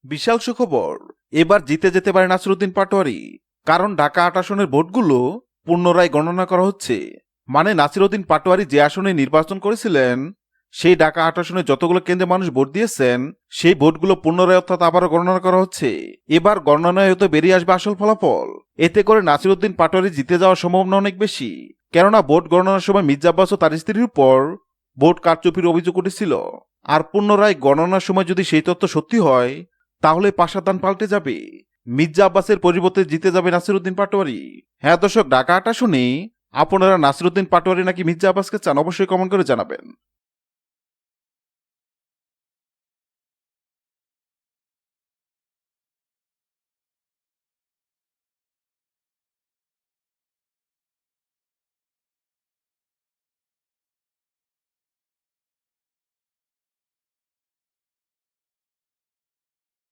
বিশাল সুখবর, এবার জিতে যেতে পারে নাসিরউদ্দিন পাটোয়ারি। কারণ ঢাকা ৮ আসনের ভোটগুলো পুনরায় গণনা করা হচ্ছে। মানে নাসিরউদ্দিন পাটোয়ারি যে আসনে নির্বাচন করেছিলেন, সেই ঢাকা ৮ আসনে যতগুলো কেন্দ্রে মানুষ ভোট দিয়েছেন, সেই ভোটগুলো পুনরায় অর্থাৎ আবারও গণনা করা হচ্ছে। এবার গণনায় হয়তো বেরিয়ে আসবে আসল ফলাফল। এতে করে নাসিরউদ্দিন পাটোয়ারি জিতে যাওয়ার সম্ভাবনা অনেক বেশি। কেননা ভোট গণনার সময় মির্জা আব্বাস ও তার স্ত্রীর উপর ভোট কারচুপির অভিযোগ উঠেছিল। আর পুনরায় গণনার সময় যদি সেই তথ্য সত্যি হয়, তাহলে পাশাদান পাল্টে যাবে। মির্জা আব্বাসের পরিবর্তে জিতে যাবে নাসিরউদ্দিন পাটোয়ারি। হ্যাঁ দর্শক, ঢাকা ৮ আসনে আপনারা নাসিরউদ্দিন পাটোয়ারি নাকি মির্জা আব্বাসকে চান, অবশ্যই কমেন্ট করে জানাবেন।